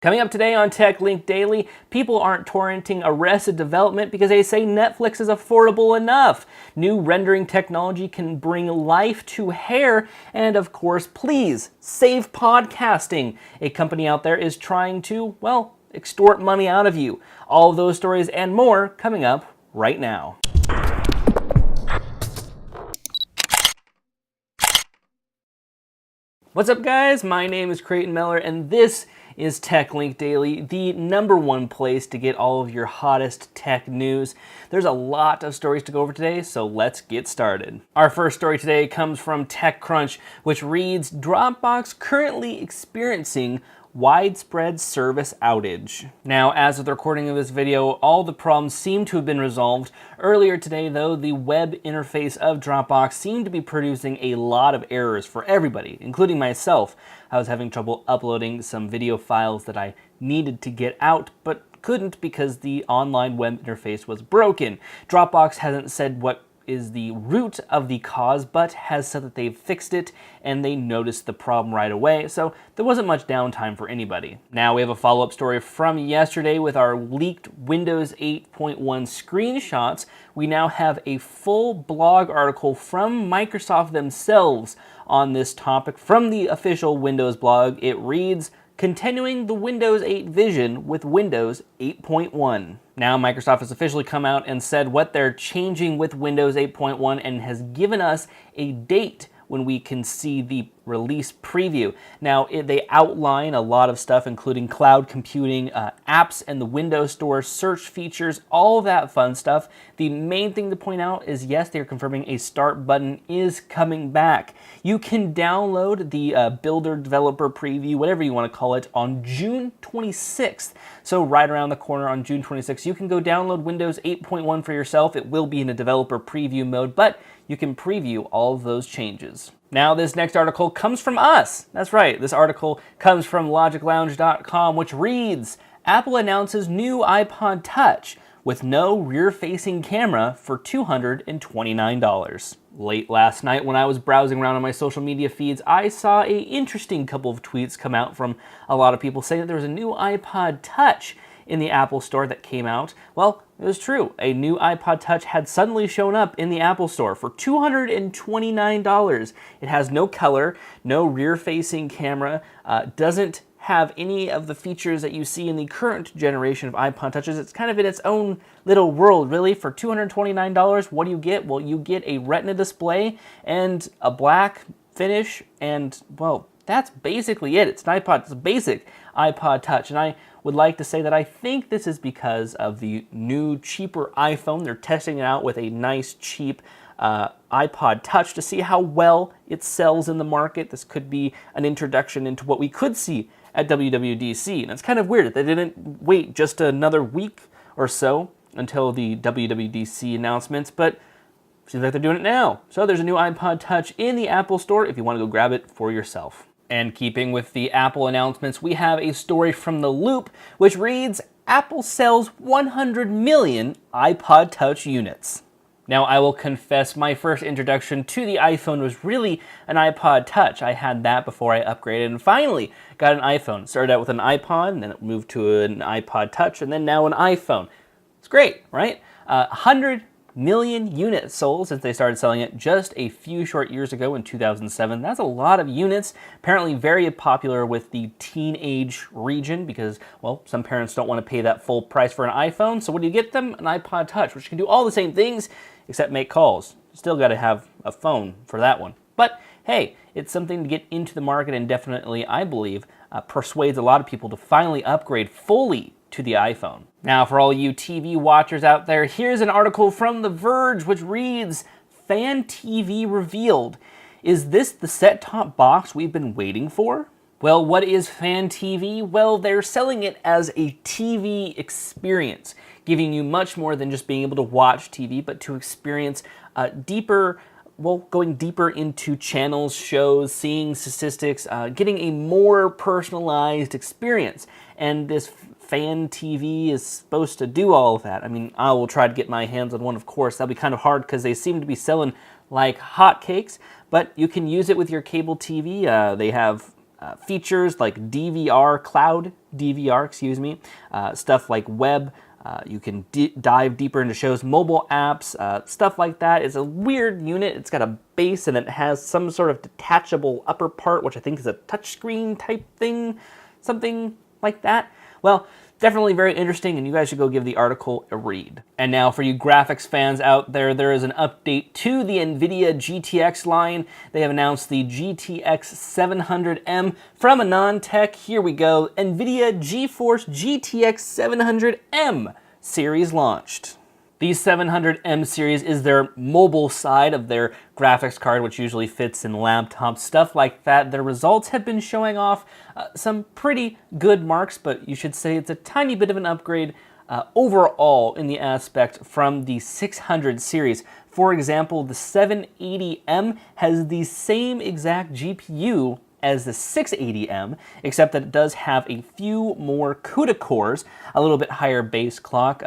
Coming up today on TechLink Daily, people aren't torrenting Arrested Development because they say Netflix is affordable enough. New rendering technology can bring life to hair. And of course, please save podcasting. A company out there is trying to, well, extort money out of you. All of those stories and more coming up right now. What's up, guys? My name is Creighton Meller, and this is TechLink Daily, the #1 place to get all of your hottest tech news. There's a lot of stories to go over today, so let's get started. Our first story today comes from TechCrunch, which reads, Dropbox currently experiencing widespread service outage. Now, as of the recording of this video, all the problems seem to have been resolved. Earlier today, though, the web interface of Dropbox seemed to be producing a lot of errors for everybody, including myself. I was having trouble uploading some video files that I needed to get out, but couldn't because the online web interface was broken. Dropbox hasn't said what is the root of the cause, but has said that they've fixed it and they noticed the problem right away, so there wasn't much downtime for anybody. Now we have a follow-up story from yesterday with our leaked Windows 8.1 screenshots. We now have a full blog article from Microsoft themselves on this topic from the official Windows blog. It reads, Continuing the Windows 8 vision with Windows 8.1. Now Microsoft has officially come out and said what they're changing with Windows 8.1 and has given us a date when we can see the release preview. Now, they outline a lot of stuff, including cloud computing, apps and the Windows Store, search features, all that fun stuff. The main thing to point out is, yes, they're confirming a start button is coming back. You can download the Builder Developer Preview, whatever you want to call it, on June 26th. So right around the corner on June 26th, you can go download Windows 8.1 for yourself. It will be in a developer preview mode, but you can preview all of those changes. Now, this next article comes from us. That's right, this article comes from logiclounge.com, which reads, Apple announces new iPod Touch with no rear-facing camera for $229. Late last night when I was browsing around on my social media feeds, I saw an interesting couple of tweets come out from a lot of people saying that there was a new iPod Touch in the Apple Store that came out. Well, it was true. A new iPod Touch had suddenly shown up in the Apple Store for $229. It has no color, no rear-facing camera, doesn't have any of the features that you see in the current generation of iPod Touches. It's kind of in its own little world, really. For $229, what do you get? Well, you get a Retina display and a black finish, and, well, that's basically it. It's an iPod. It's a basic iPod Touch, and I would like to say that I think this is because of the new, cheaper iPhone. They're testing it out with a nice, cheap iPod Touch to see how well it sells in the market. This could be an introduction into what we could see at WWDC. And it's kind of weird that they didn't wait just another week or so until the WWDC announcements, but seems like they're doing it now. So there's a new iPod Touch in the Apple Store if you want to go grab it for yourself. And keeping with the Apple announcements, we have a story from The Loop, which reads, Apple sells 100 million iPod Touch units. Now, I will confess my first introduction to the iPhone was really an iPod Touch. I had that before I upgraded and finally got an iPhone. Started out with an iPod, and then it moved to an iPod Touch, and then now an iPhone. It's great, right? 100 million units sold since they started selling it just a few short years ago in 2007. That's a lot of units. Apparently very popular with the teenage region because, well, some parents don't want to pay that full price for an iPhone. So what do you get them? An iPod Touch, which can do all the same things except make calls. Still got to have a phone for that one. But hey, it's something to get into the market and definitely, I believe, persuades a lot of people to finally upgrade fully to the iPhone. Now, for all you TV watchers out there, here's an article from The Verge which reads, Fan TV revealed. Is this the set-top box we've been waiting for? Well, what is Fan TV? Well, they're selling it as a TV experience, giving you much more than just being able to watch TV, but to experience going deeper into channels, shows, seeing statistics, getting a more personalized experience. And this Fan TV is supposed to do all of that. I mean, I will try to get my hands on one, of course. That'll be kind of hard because they seem to be selling like hotcakes, but you can use it with your cable TV. They have features like DVR cloud DVR, excuse me, stuff like web. You can dive deeper into shows, mobile apps, stuff like that. It's a weird unit. It's got a base and it has some sort of detachable upper part, which I think is a touchscreen type thing, something like that. Well, definitely very interesting, and you guys should go give the article a read. And now for you graphics fans out there, there is an update to the NVIDIA GTX line. They have announced the GTX 700M from AnandTech. Here we go. NVIDIA GeForce GTX 700M series launched. The 700M series is their mobile side of their graphics card, which usually fits in laptops, stuff like that. Their results have been showing off some pretty good marks, but you should say it's a tiny bit of an upgrade overall in the aspect from the 600 series. For example, the 780M has the same exact GPU as the 680M, except that it does have a few more CUDA cores, a little bit higher base clock,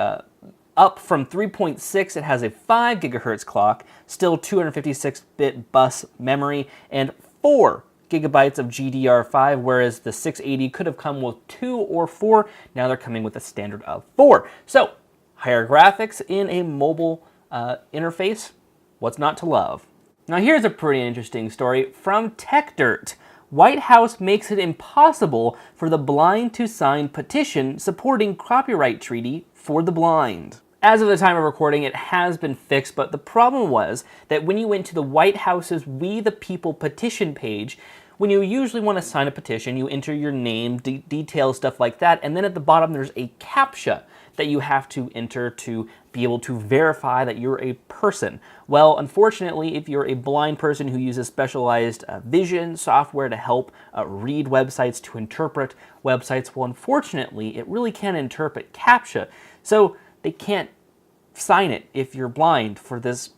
up from 3.6, it has a 5 gigahertz clock, still 256-bit bus memory, and 4 gigabytes of GDR5, whereas the 680 could have come with 2 or 4. Now they're coming with a standard of 4. So, higher graphics in a mobile interface, what's not to love? Now here's a pretty interesting story from TechDirt. White House makes it impossible for the blind to sign petition supporting copyright treaty for the blind. As of the time of recording, it has been fixed, but the problem was that when you went to the White House's We the People petition page, when you usually want to sign a petition, you enter your name, details, stuff like that, and then at the bottom there's a CAPTCHA that you have to enter to be able to verify that you're a person. Well, unfortunately, if you're a blind person who uses specialized vision software to help read websites, to interpret websites, well, unfortunately, it really can't interpret CAPTCHA. So they can't sign it if you're blind for this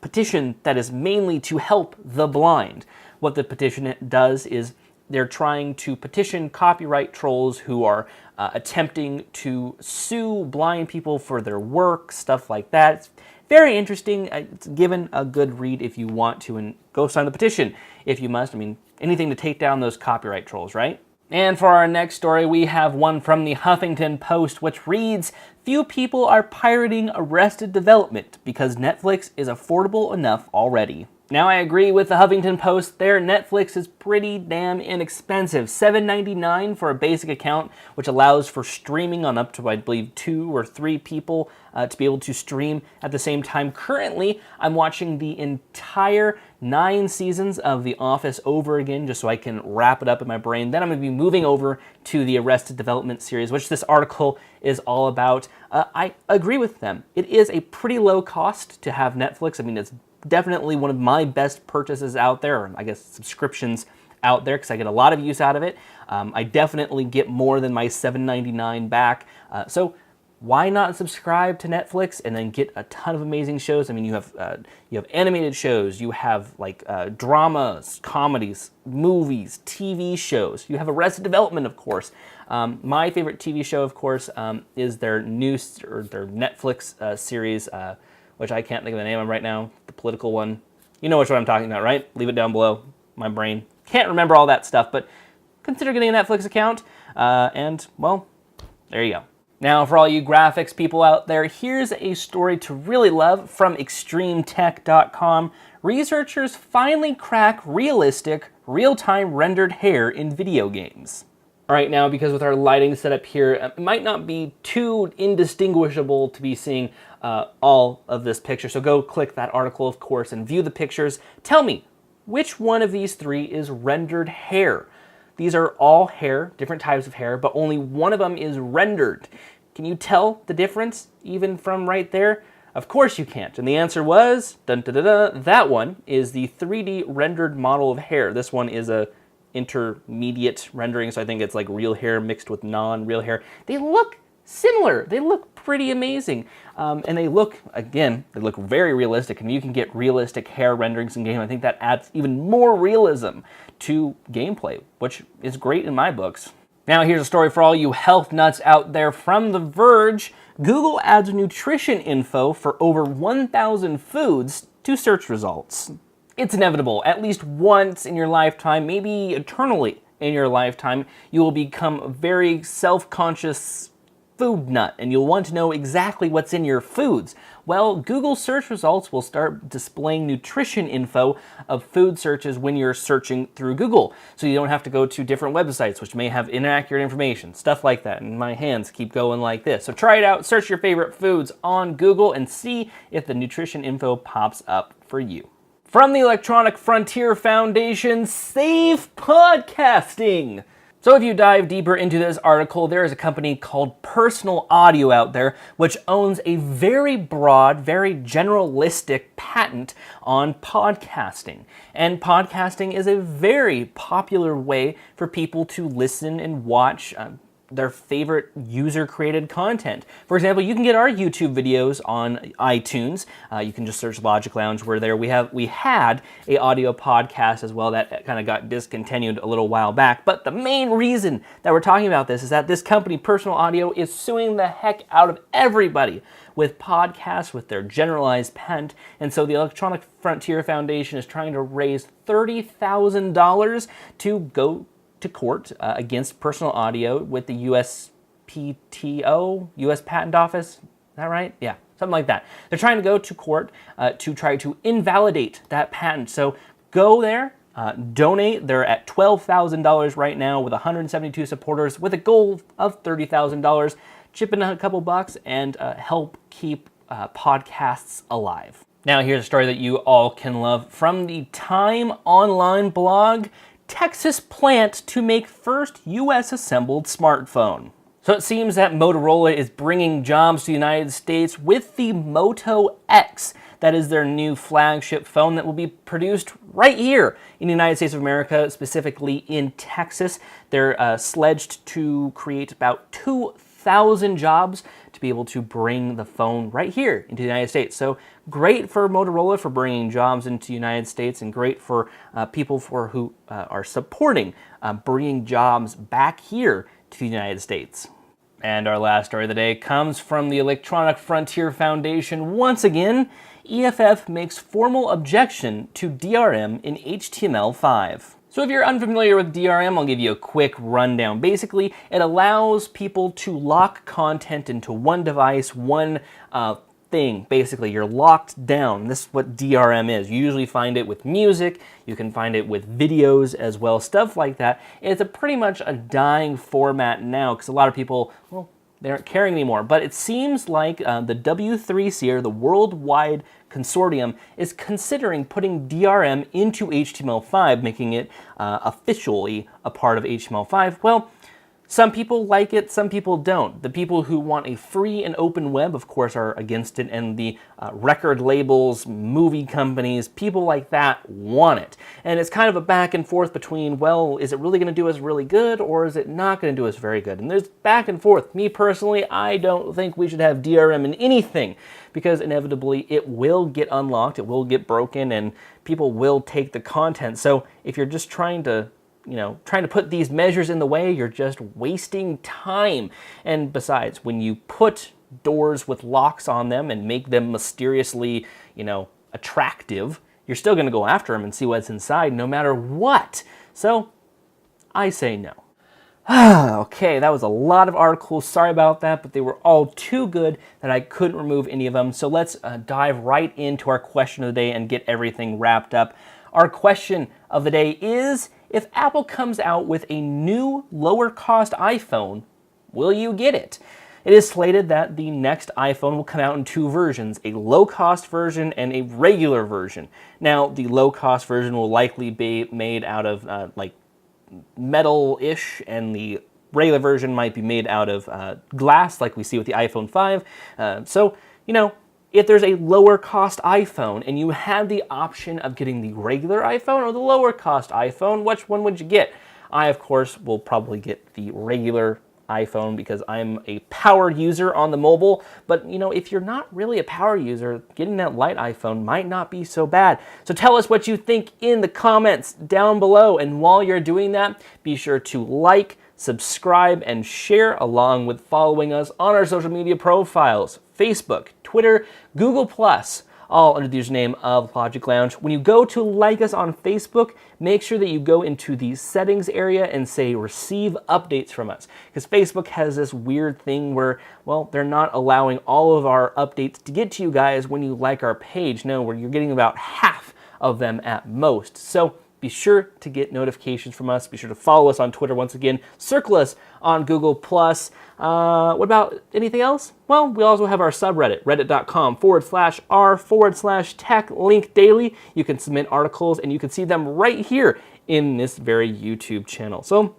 petition that is mainly to help the blind. What the petition does is they're trying to petition copyright trolls who are attempting to sue blind people for their work, stuff like that. It's very interesting. It's given a good read if you want to, and go sign the petition if you must. I mean, anything to take down those copyright trolls, right? And for our next story, we have one from the Huffington Post, which reads, "Few people are pirating Arrested Development because Netflix is affordable enough already." Now, I agree with the Huffington Post there. Netflix is pretty damn inexpensive. $7.99 for a basic account, which allows for streaming on up to, I believe, 2 or 3 people to be able to stream at the same time. Currently, I'm watching the entire 9 seasons of The Office over again, just so I can wrap it up in my brain. Then I'm going to be moving over to the Arrested Development series, which this article is all about. I agree with them. It is a pretty low cost to have Netflix. I mean, it's definitely one of my best purchases out there, or I guess subscriptions out there, because I get a lot of use out of it. I definitely get more than my $7.99 back. So why not subscribe to Netflix and then get a ton of amazing shows? I mean, you have animated shows, you have like dramas, comedies, movies, TV shows. You have Arrested Development, of course. My favorite TV show, of course, is their Netflix series, which I can't think of the name of right now, the political one. You know which one I'm talking about, right? Leave it down below. My brain can't remember all that stuff, but consider getting a Netflix account, and, well, there you go. Now, for all you graphics people out there, here's a story to really love from ExtremeTech.com. Researchers finally crack realistic, real-time rendered hair in video games. All right, now, because with our lighting setup here, it might not be too indistinguishable to be seeing all of this picture. So go click that article, of course, and view the pictures. Tell me, which one of these 3 is rendered hair? These are all hair, different types of hair, but only one of them is rendered. Can you tell the difference even from right there? Of course you can't. And the answer was, that one is the 3D rendered model of hair. This one is a intermediate rendering, so I think it's like real hair mixed with non-real hair. They look similar. They look pretty amazing. And they look very realistic, and you can get realistic hair renderings in game. I think that adds even more realism to gameplay, which is great in my books. Now here's a story for all you health nuts out there from The Verge. Google adds nutrition info for over 1,000 foods to search results. It's inevitable, at least once in your lifetime, maybe eternally in your lifetime, you will become a very self-conscious food nut, and you'll want to know exactly what's in your foods. Well, Google search results will start displaying nutrition info of food searches when you're searching through Google, so you don't have to go to different websites which may have inaccurate information, stuff like that. And my hands keep going like this. So try it out, search your favorite foods on Google, and see if the nutrition info pops up for you. From the Electronic Frontier Foundation, save podcasting! So if you dive deeper into this article, there is a company called Personal Audio out there, which owns a very broad, very generalistic patent on podcasting. And podcasting is a very popular way for people to listen and watch their favorite user-created content. For example, you can get our YouTube videos on iTunes. You can just search Logic Lounge. We're there. We had a audio podcast as well that kind of got discontinued a little while back. But the main reason that we're talking about this is that this company, Personal Audio, is suing the heck out of everybody with podcasts, with their generalized patent. And so the Electronic Frontier Foundation is trying to raise $30,000 to go to court against Personal Audio with the USPTO, U.S. Patent Office. Is that right? Yeah, something like that. They're trying to go to court to try to invalidate that patent. So go there, donate. They're at $12,000 right now with 172 supporters with a goal of $30,000. Chip in a couple bucks and help keep podcasts alive. Now here's a story that you all can love from the Time Online blog. Texas plant to make first U.S. assembled smartphone. So it seems that Motorola is bringing jobs to the United States with the Moto X. That is their new flagship phone that will be produced right here in the United States of America, specifically in Texas. They're sledged to create about 2,000 jobs to be able to bring the phone right here into the United States. So great for Motorola for bringing jobs into the United States, and great for people who are supporting bringing jobs back here to the United States. And our last story of the day comes from the Electronic Frontier Foundation. Once again, EFF makes formal objection to DRM in HTML5. So if you're unfamiliar with DRM, I'll give you a quick rundown. Basically, it allows people to lock content into one device, one thing. Basically, you're locked down. This is what DRM is. You usually find it with music. You can find it with videos as well, stuff like that. It's pretty much a dying format now because a lot of people, well, they aren't caring anymore. But it seems like the W3C, or the Worldwide Consortium, is considering putting DRM into HTML5, making it officially a part of HTML5. Well, some people like it, some people don't. The people who want a free and open web, of course, are against it, and the record labels, movie companies, people like that want it. And it's kind of a back and forth between, well, is it really going to do us really good, or is it not going to do us very good? And there's back and forth. Me personally, I don't think we should have DRM in anything, because inevitably it will get unlocked, it will get broken, and people will take the content. So if you're just trying to put these measures in the way, you're just wasting time. And besides, when you put doors with locks on them and make them mysteriously, attractive, you're still going to go after them and see what's inside no matter what. So I say no. Okay, that was a lot of articles. Sorry about that, but they were all too good that I couldn't remove any of them. So let's dive right into our question of the day and get everything wrapped up. Our question of the day is, if Apple comes out with a new lower-cost iPhone, will you get it? It is slated that the next iPhone will come out in two versions, a low-cost version and a regular version. Now, the low-cost version will likely be made out of metal-ish, and the regular version might be made out of glass, like we see with the iPhone 5. If there's a lower cost iPhone and you have the option of getting the regular iPhone or the lower cost iPhone, which one would you get? I, of course, will probably get the regular iPhone because I'm a power user on the mobile. But, if you're not really a power user, getting that light iPhone might not be so bad. So tell us what you think in the comments down below. And while you're doing that, be sure to like, subscribe, and share, along with following us on our social media profiles: Facebook, Twitter, Google+, all under the username of Logic Lounge. When you go to like us on Facebook, make sure that you go into the settings area and say receive updates from us. Because Facebook has this weird thing where, well, they're not allowing all of our updates to get to you guys when you like our page. No, where you're getting about half of them at most. So be sure to get notifications from us. Be sure to follow us on Twitter once again. Circle us on Google+. What about anything else? Well, we also have our subreddit, reddit.com/r/techlinkdaily. You can submit articles and you can see them right here in this very YouTube channel. So,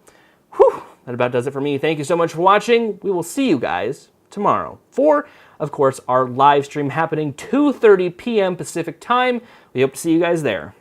that about does it for me. Thank you so much for watching. We will see you guys tomorrow for, of course, our live stream happening 2:30 p.m. Pacific time. We hope to see you guys there.